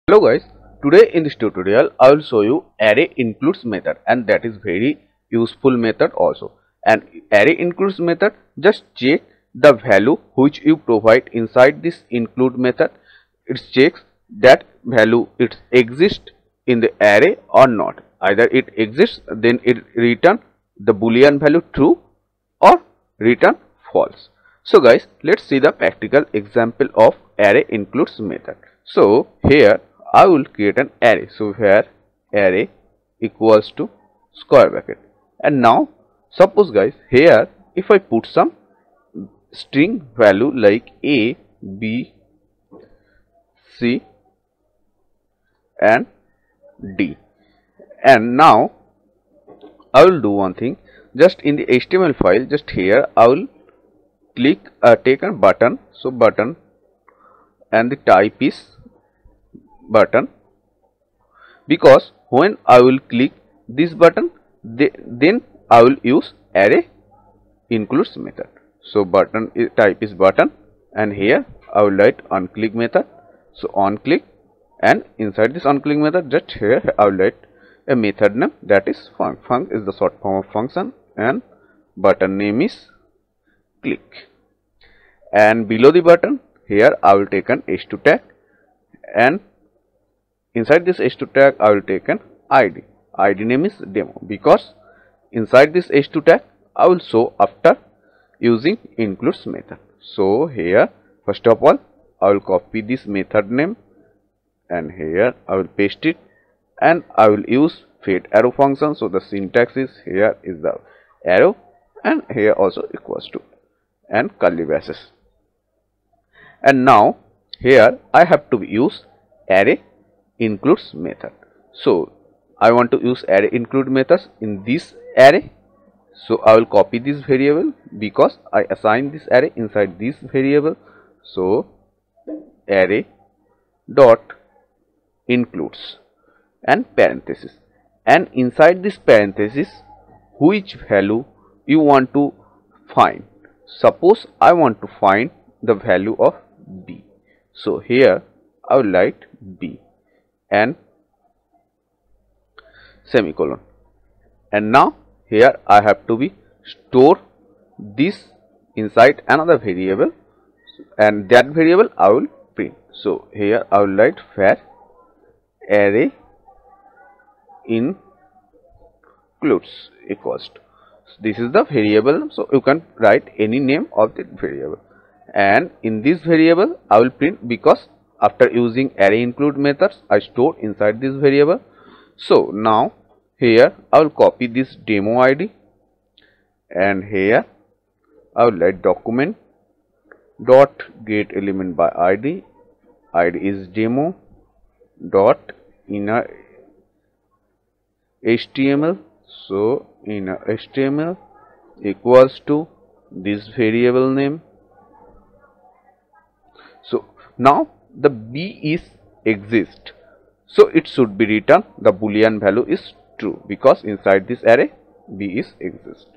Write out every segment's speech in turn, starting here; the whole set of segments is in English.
Hello guys, today in this tutorial I will show you array includes method, and that is very useful method also. And array includes method, just check the value which you provide inside this include method. It checks that value it exists in the array or not. Either it exists, then it return the boolean value true or return false. So guys, let's see the practical example of array includes method. So here I will create an array. So here array equals to square bracket, and now suppose guys, here if I put some string value like a, b, c and d, and now I will do one thing. Just in the HTML file, just here I will click take a button. So button, and the type is button, because when I will click this button, then I will use array includes method. So button type is button, and here I will write onClick method. So onClick, and inside this onClick method, just here I will write a method name, that is func. Func is the short form of function, and button name is click. And below the button, here I will take an h2 tag, and inside this h2 tag I will take an id. id name is demo, because inside this h2 tag I will show after using includes method. So here first of all I will copy this method name, and here I will paste it, and I will use fetch arrow function. So the syntax is, here is the arrow, and here also equals to, and curly braces. And now here I have to use array includes method. So I want to use array include methods in this array. So I will copy this variable, because I assign this array inside this variable. So array dot includes and parenthesis, and inside this parenthesis which value you want to find. Suppose I want to find the value of b. So here I will write b and semicolon, and now here I have to be store this inside another variable, and that variable I will print. So here I will write var array includes equals to, so this is the variable. So you can write any name of the variable, and in this variable I will print, because after using array include methods I store inside this variable. So now here I will copy this demo id, and here I will write document dot get element by id. id is demo dot inner html. So inner html equals to this variable name. So now the b is exist, so it should be written the boolean value is true, because inside this array b is exist.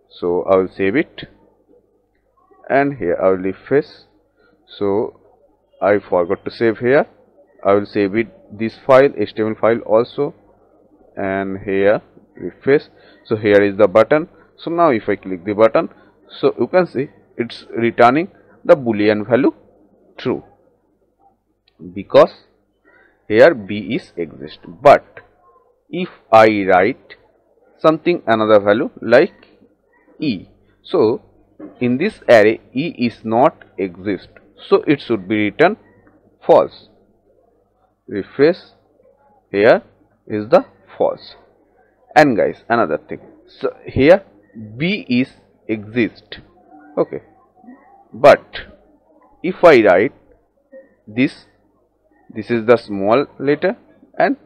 So I will save it, and here I will refresh. So I forgot to save here. I will save it this file, HTML file also, and here refresh. So here is the button. So now if I click the button, so you can see it's returning the boolean value true, because here b is exist. But if I write something another value like e, so in this array e is not exist, so it should be written false. Refresh, here is the false. And guys, another thing, so here b is exist, okay, but if I write this is the small letter, and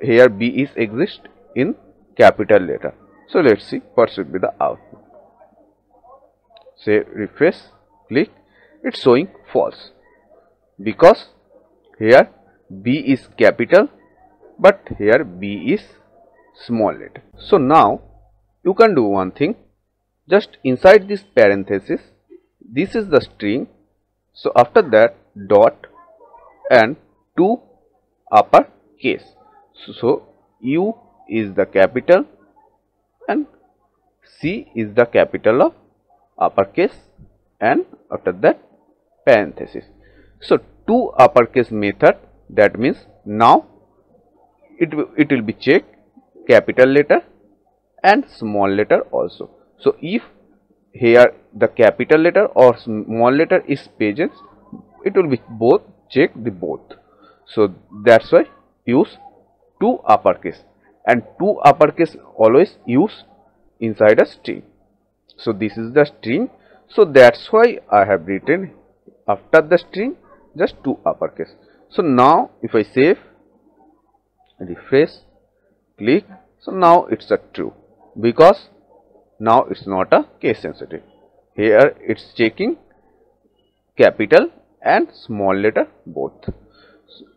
here b is exist in capital letter. So let's see what should be the output. Say refresh, click, it's showing false, because here b is capital, but here b is small letter. So now you can do one thing, just inside this parenthesis, this is the string. So after that dot, and to uppercase. So U is the capital and C is the capital of uppercase, and after that parenthesis. So two uppercase method, that means now it will be checked capital letter and small letter also. So if here the capital letter or small letter is present, it will be both, check the both. So that's why use two uppercase, and two uppercase always use inside a string. So this is the string, so that's why I have written after the string just two uppercase. So now if I save, refresh, click, so now it's a true, because now it's not a case sensitive. Here it's checking capital and small letter both.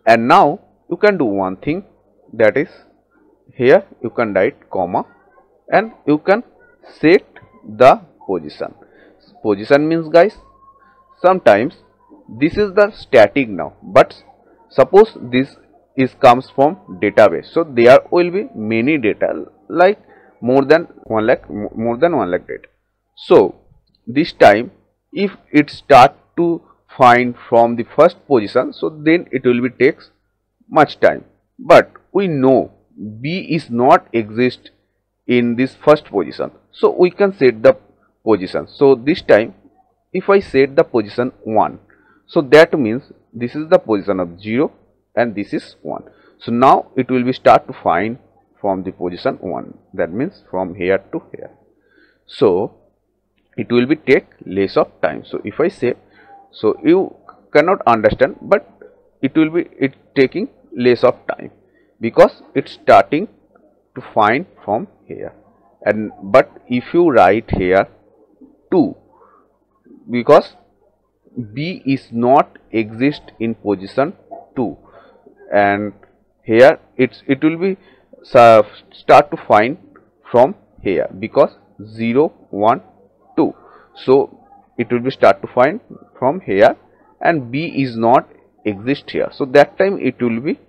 And now you can do one thing, that is here you can write comma and you can set the position. Position means, guys, sometimes this is the static now, but suppose this is comes from database, so there will be many data, like more than 1 lakh data. So this time if it start to find from the first position, so then it will be takes much time, but we know B is not exist in this first position, so we can set the position. So this time if I set the position 1, so that means this is the position of 0 and this is 1. So now it will be start to find from the position 1, that means from here to here. So it will be take less of time. So if I say, so you cannot understand, but it will be taking less of time, because it's starting to find from here. And but if you write here 2, because B is not exist in position 2, and here it will be start to find from here, because 0 1 2, so it will be start to find from here, and B is not exist here, so that time it will be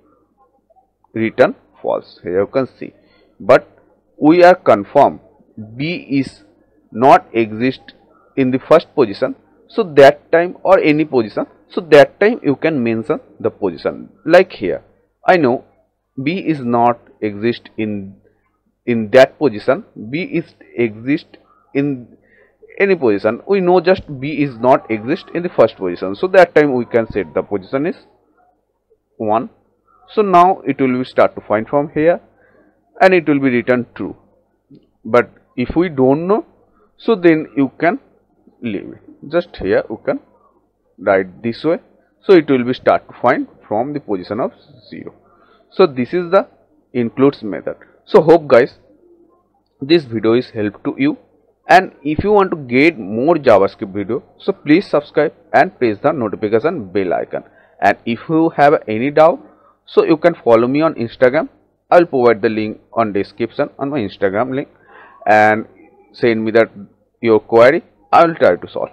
return false. Here you can see, but we are confirmed B is not exist in the first position, so that time, or any position, so that time you can mention the position. Like here I know B is not exist in that position, B is exist in any position, we know just B is not exist in the first position, so that time we can set the position is 1. So now it will be start to find from here and it will be return true. But if we don't know, so then you can leave it. Just here you can write this way, so it will be start to find from the position of 0. So this is the includes method. So hope guys this video is help to you, and if you want to get more JavaScript video, so please subscribe and press the notification bell icon. And if you have any doubt, so you can follow me on Instagram. I will provide the link on description on my Instagram link, and send me that your query. I will try to solve.